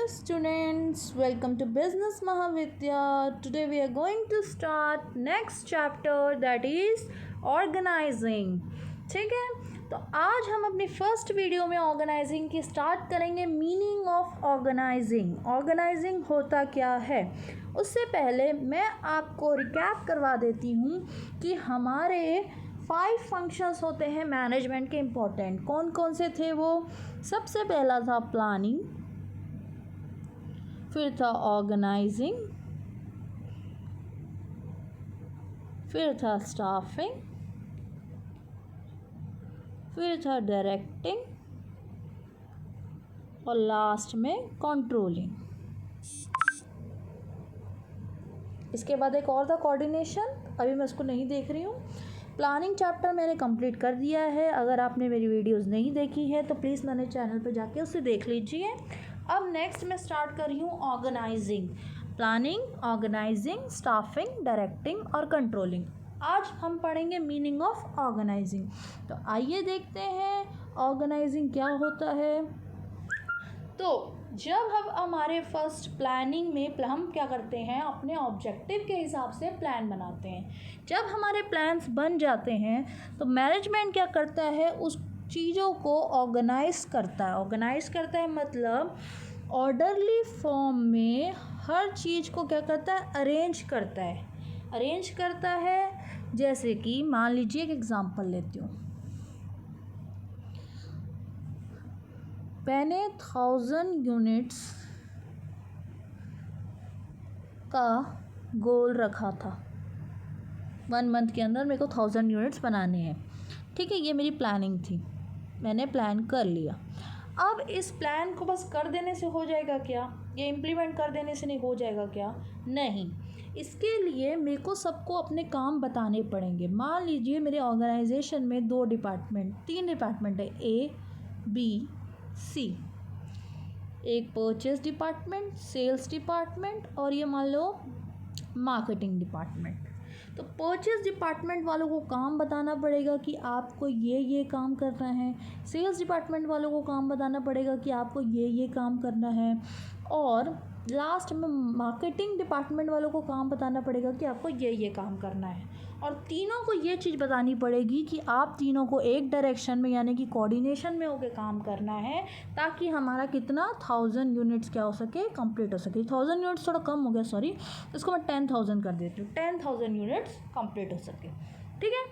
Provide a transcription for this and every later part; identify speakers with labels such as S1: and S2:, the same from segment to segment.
S1: Dear students, welcome to Business Mahavidya. Today we are going to start next chapter that is organizing. ठीक है, तो आज हम अपनी फर्स्ट वीडियो में ऑर्गेनाइजिंग की स्टार्ट करेंगे. मीनिंग ऑफ ऑर्गेनाइजिंग, ऑर्गेनाइजिंग होता क्या है. उससे पहले मैं आपको रिकैप करवा देती हूँ कि हमारे 5 फंक्शंस होते हैं मैनेजमेंट के इम्पोर्टेंट. कौन कौन से थे वो. सबसे पहला था प्लानिंग, फिर था ऑर्गेनाइजिंग, फिर था स्टाफिंग, फिर था डायरेक्टिंग और लास्ट में कंट्रोलिंग. इसके बाद एक और था कोऑर्डिनेशन. अभी मैं उसको नहीं देख रही हूँ. प्लानिंग चैप्टर मैंने कंप्लीट कर दिया है. अगर आपने मेरी वीडियोस नहीं देखी है तो प्लीज़ मेरे चैनल पर जाके उसे देख लीजिए. अब नेक्स्ट मैं स्टार्ट कर रही हूँ organising. Planning, organising, staffing, directing और कंट्रोलिंग. आज हम पढ़ेंगे मीनिंग ऑफ ऑर्गेनाइजिंग. तो आइए देखते हैं ऑर्गेनाइजिंग क्या होता है. तो जब हम हमारे फर्स्ट प्लानिंग में हम क्या करते हैं, अपने ऑब्जेक्टिव के हिसाब से प्लान बनाते हैं. जब हमारे प्लान्स बन जाते हैं तो मैनेजमेंट क्या करता है, उस चीज़ों को ऑर्गेनाइज करता है. ऑर्गेनाइज करता है मतलब ऑर्डरली फॉर्म में हर चीज़ को क्या करता है, अरेंज करता है. अरेंज करता है जैसे कि मान लीजिए एक एग्ज़ाम्पल लेती हूँ. मैंने 1000 यूनिट्स का गोल रखा था. 1 मंथ के अंदर मेरे को 1000 यूनिट्स बनाने हैं. ठीक है, ये मेरी प्लानिंग थी. मैंने प्लान कर लिया. अब इस प्लान को बस कर देने से हो जाएगा क्या, ये इम्प्लीमेंट कर देने से नहीं हो जाएगा क्या. नहीं, इसके लिए मेरे को सबको अपने काम बताने पड़ेंगे. मान लीजिए मेरे ऑर्गेनाइजेशन में 3 डिपार्टमेंट है, ए बी सी. एक परचेज डिपार्टमेंट, सेल्स डिपार्टमेंट और ये मान लो मार्केटिंग डिपार्टमेंट. तो परचेज डिपार्टमेंट वालों को काम बताना पड़ेगा कि आपको ये काम करना है. सेल्स डिपार्टमेंट वालों को काम बताना पड़ेगा कि आपको ये काम करना है. और लास्ट में मार्केटिंग डिपार्टमेंट वालों को काम बताना पड़ेगा कि आपको ये काम करना है. और तीनों को ये चीज़ बतानी पड़ेगी कि आप तीनों को एक डायरेक्शन में यानी कि कोऑर्डिनेशन में होकर काम करना है, ताकि हमारा कितना 1000 यूनिट्स क्या हो सके, कंप्लीट हो सके. 1000 यूनिट्स थोड़ा कम हो गया, सॉरी, इसको मैं 10,000 कर देती हूँ. 10,000 यूनिट्स कंप्लीट हो सके. ठीक है,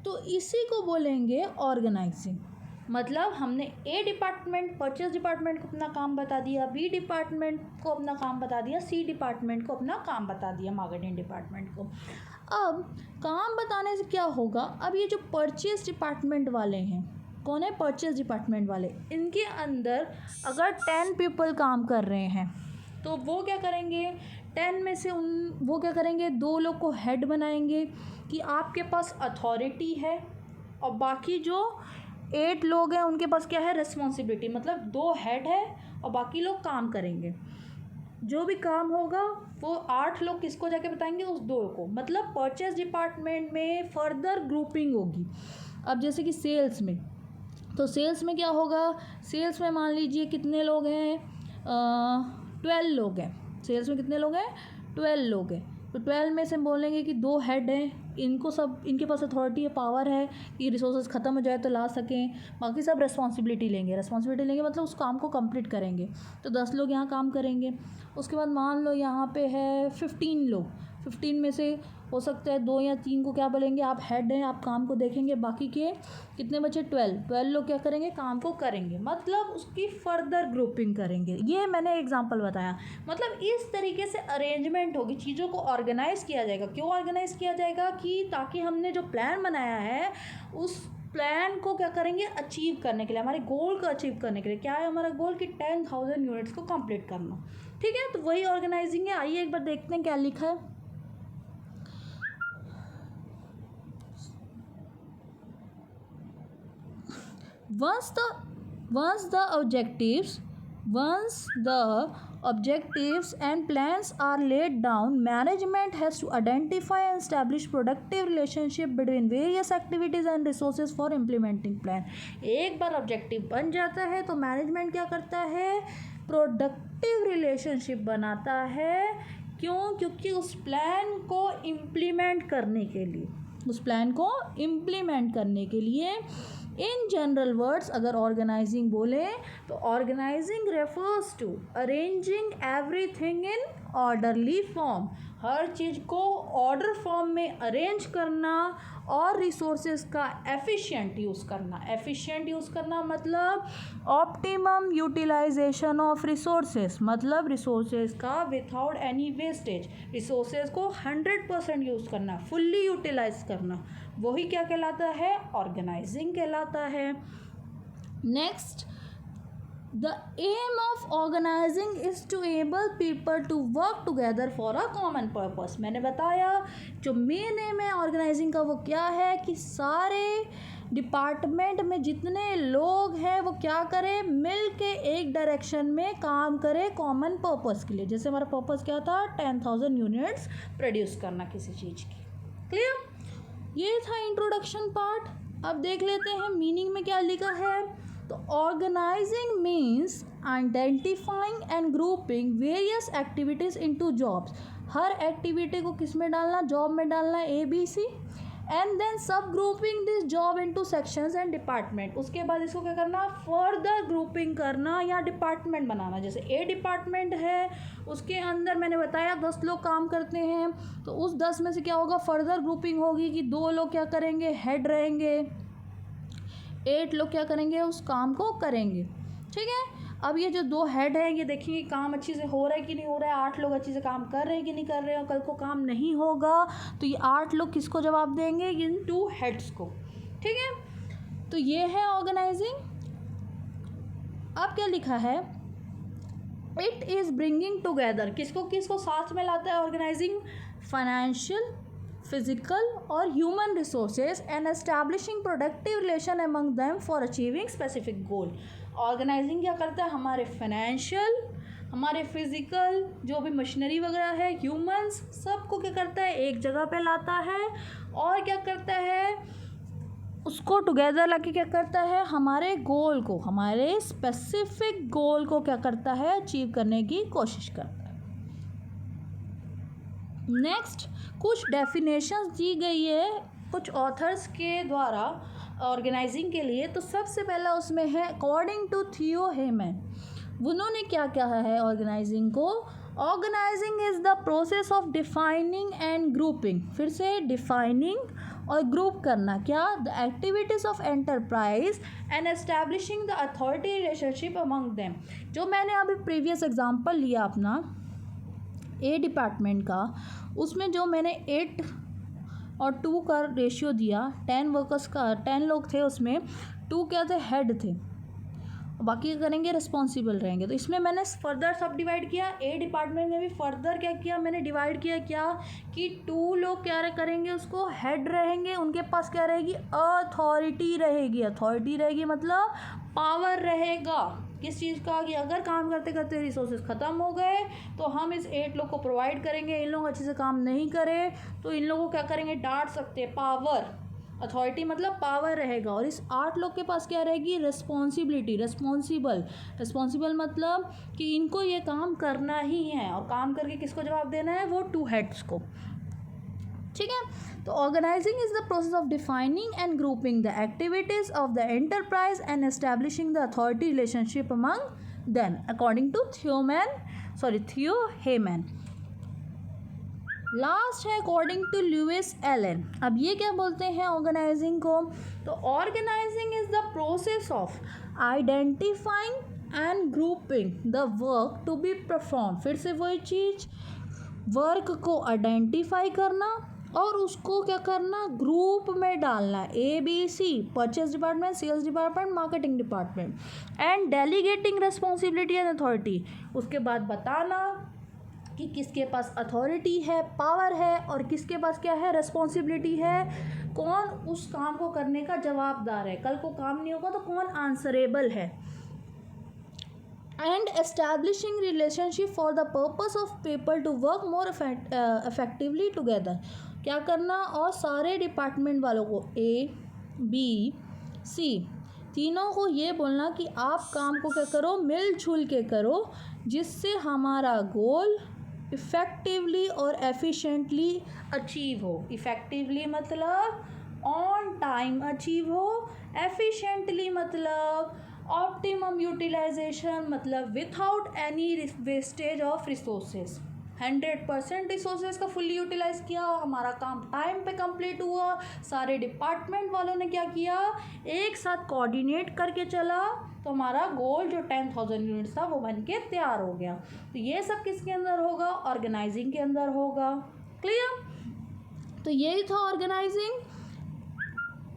S1: तो इसी को बोलेंगे ऑर्गेनाइजिंग. मतलब हमने ए डिपार्टमेंट, परचेज डिपार्टमेंट को अपना काम बता दिया, बी डिपार्टमेंट को अपना काम बता दिया, सी डिपार्टमेंट को अपना काम बता दिया, मार्केटिंग डिपार्टमेंट को. अब काम बताने से क्या होगा, अब ये जो परचेज डिपार्टमेंट वाले हैं, कौन है, परचेज डिपार्टमेंट वाले, इनके अंदर अगर 10 पीपल काम कर रहे हैं तो वो क्या करेंगे, 10 में से वो क्या करेंगे, 2 लोग को हेड बनाएंगे कि आपके पास अथॉरिटी है, और बाकी जो 8 लोग हैं उनके पास क्या है, रिस्पॉन्सिबिलिटी. मतलब 2 हेड है और बाकी लोग काम करेंगे. जो भी काम होगा वो 8 लोग किसको जाके बताएंगे, उस 2 को. मतलब परचेज डिपार्टमेंट में फर्दर ग्रुपिंग होगी. अब जैसे कि सेल्स में, तो सेल्स में क्या होगा, सेल्स में मान लीजिए कितने लोग हैं, 12 लोग हैं. सेल्स में कितने लोग हैं, 12 लोग हैं. तो 12 में से बोलेंगे कि 2 हेड हैं, इनके पास अथॉरिटी है, पावर है कि रिसोर्सेज ख़त्म हो जाए तो ला सकें. बाकी सब रिस्पॉन्सिबिलिटी लेंगे मतलब उस काम को कंप्लीट करेंगे. तो 10 लोग यहाँ काम करेंगे. उसके बाद मान लो यहाँ पे है 15 लोग. 15 में से हो सकता है 2 या 3 को क्या बोलेंगे, आप हेड हैं, आप काम को देखेंगे. बाकी के कितने बचे, 12 लोग क्या करेंगे, काम को करेंगे. मतलब उसकी फर्दर ग्रुपिंग करेंगे. ये मैंने एग्जांपल बताया. मतलब इस तरीके से अरेंजमेंट होगी, चीज़ों को ऑर्गेनाइज किया जाएगा. क्यों ऑर्गेनाइज किया जाएगा, कि ताकि हमने जो प्लान बनाया है उस प्लान को क्या करेंगे, अचीव करने के लिए, हमारे गोल को अचीव करने के लिए. क्या है हमारा गोल, कि 10,000 यूनिट्स को कंप्लीट करना. ठीक है, तो वही ऑर्गेनाइजिंग है. आइए एक बार देखते हैं क्या लिखा है. Once the objectives Once the objectives and plans are laid down, management has to identify and establish productive relationship between various activities and resources for implementing plan. एक बार ऑब्जेक्टिव बन जाता है तो मैनेजमेंट क्या करता है, प्रोडक्टिव रिलेशनशिप बनाता है. क्यों? क्योंकि उस प्लान को इम्प्लीमेंट करने के लिए इन जनरल वर्ड्स अगर ऑर्गेनाइजिंग बोले तो organizing refers to arranging everything in orderly form. हर चीज़ को ऑर्डर फॉर्म में अरेंज करना और रिसोर्सेज का एफिशिएंट यूज़ करना मतलब ऑप्टिमम यूटिलाइजेशन ऑफ रिसोर्सेज, मतलब रिसोर्सेज का विथआउट एनी वेस्टेज, रिसोर्सेज को 100% यूज़ करना, फुल्ली यूटिलाइज करना, वही क्या कहलाता है, ऑर्गेनाइजिंग कहलाता है. Next, the aim of organizing is to enable people to work together for a common purpose. मैंने बताया जो मेन एम है ऑर्गेनाइजिंग का वो क्या है कि सारे डिपार्टमेंट में जितने लोग हैं वो क्या करें, मिल के एक डायरेक्शन में काम करें कॉमन पर्पस के लिए. जैसे हमारा पर्पस क्या था, 10,000 यूनिट्स प्रोड्यूस करना किसी चीज़ की. क्लियर? ये था इंट्रोडक्शन पार्ट. अब देख लेते हैं मीनिंग में क्या लिखा है. तो organising means identifying and grouping various activities into jobs. हर एक्टिविटी को किस में डालना, जॉब में डालना, ABC, एंड देन सब grouping this job into sections and department. उसके बाद इसको क्या करना, फर्दर ग्रुपिंग करना या डिपार्टमेंट बनाना. जैसे A डिपार्टमेंट है, उसके अंदर मैंने बताया 10 लोग काम करते हैं, तो उस 10 में से क्या होगा, फर्दर ग्रुपिंग होगी कि 2 लोग क्या करेंगे, हेड रहेंगे, 8 लोग क्या करेंगे, उस काम को करेंगे. ठीक है. अब ये जो 2 हेड हैं ये देखेंगे काम अच्छे से हो रहा है कि नहीं हो रहा है, 8 लोग अच्छे से काम कर रहे हैं कि नहीं कर रहे हैं, और कल को काम नहीं होगा तो ये 8 लोग किसको जवाब देंगे, इन 2 हेड्स को. ठीक है. तो ये है ऑर्गेनाइजिंग. अब क्या लिखा है, इट इज़ ब्रिंगिंग टुगेदर. किसको साथ में लाता है ऑर्गेनाइजिंग, फाइनेंशियल, फिजिकल और human resources and establishing productive relation among them for achieving specific goal. Organising क्या करता है, हमारे फाइनेंशियल, हमारे फिजिकल जो भी मशीनरी वगैरह है, ह्यूमंस, सबको क्या करता है, एक जगह पे लाता है और क्या करता है, उसको टुगेदर लाके क्या करता है, हमारे गोल को, हमारे स्पेसिफिक गोल को क्या करता है, अचीव करने की कोशिश करता है. नेक्स्ट, कुछ डेफिनेशंस दी गई है कुछ ऑथर्स के द्वारा ऑर्गेनाइजिंग के लिए. तो सबसे पहला उसमें है अकॉर्डिंग टू थियो हेमन. उन्होंने क्या कहा है ऑर्गेनाइजिंग को, organising is the process of defining and grouping. फिर से डिफाइनिंग और ग्रुप करना, क्या, the activities of enterprise and establishing the authority relationship among them. जो मैंने अभी प्रीवियस एग्जांपल लिया अपना A डिपार्टमेंट का, उसमें जो मैंने 8 और 2 का रेशियो दिया, 10 वर्कर्स का, 10 लोग थे उसमें, 2 क्या थे, हेड थे, बाकी करेंगे रिस्पॉन्सिबल रहेंगे. तो इसमें मैंने फर्दर सब डिवाइड किया. A डिपार्टमेंट में भी फर्दर क्या किया, मैंने डिवाइड किया क्या कि 2 लोग क्या करेंगे, उसको हेड रहेंगे, उनके पास क्या रहेगी, अथॉरिटी रहेगी. अथॉरिटी रहेगी मतलब पावर रहेगा किस चीज़ का, कि अगर काम करते करते रिसोर्सेज ख़त्म हो गए तो हम इस 8 लोग को प्रोवाइड करेंगे. इन लोग अच्छे से काम नहीं करे तो इन लोगों को क्या करेंगे, डांट सकते हैं. पावर, अथॉरिटी मतलब पावर रहेगा. और इस 8 लोग के पास क्या रहेगी, रिस्पॉन्सिबिलिटी, रिस्पॉन्सिबल मतलब कि इनको ये काम करना ही है, और काम करके किसको जवाब देना है, वो 2 हेड्स को. ठीक है. तो organising is the process of defining and grouping the activities of the enterprise and establishing the authority relationship among them according to Theo Haimann. Last है अकॉर्डिंग टू लुइस एलन. अब ये क्या बोलते हैं ऑर्गेनाइजिंग को, तो organising is the process of identifying and grouping the work to be perform. फिर से वही चीज़, वर्क को आइडेंटिफाई करना और उसको क्या करना, ग्रुप में डालना, ABC, purchase department, sales department, marketing department, and delegating responsibility and authority. उसके बाद बताना कि किसके पास अथॉरिटी है, पावर है, और किसके पास क्या है, रिस्पॉन्सिबिलिटी है, कौन उस काम को करने का जवाबदार है, कल को काम नहीं होगा तो कौन आंसरेबल है. and establishing relationship for the purpose of people to work more effectively together. क्या करना, और सारे डिपार्टमेंट वालों को A B C तीनों को ये बोलना कि आप काम को क्या करो, मिलजुल के करो, जिससे हमारा गोल इफ़ेक्टिवली और एफिशिएंटली अचीव हो। इफ़ेक्टिवली मतलब ऑन टाइम अचीव हो, एफिशिएंटली मतलब ऑप्टिमम यूटिलाइजेशन, मतलब without any wastage of resources. 100% resources का फुल्ली यूटिलाइज किया, हमारा काम टाइम पे कंप्लीट हुआ, सारे डिपार्टमेंट वालों ने क्या किया, एक साथ कोऑर्डिनेट करके चला, तो हमारा गोल जो 10,000 यूनिट्स था वो बन के तैयार हो गया। तो ये सब किसके अंदर होगा, ऑर्गेनाइजिंग के अंदर होगा। क्लियर? तो यही था ऑर्गेनाइजिंग।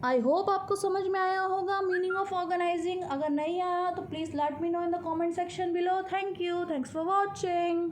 S1: आई होप आपको समझ में आया होगा मीनिंग ऑफ ऑर्गेनाइजिंग। अगर नहीं आया तो please let me know in the comment section below. Thank you, thanks for watching.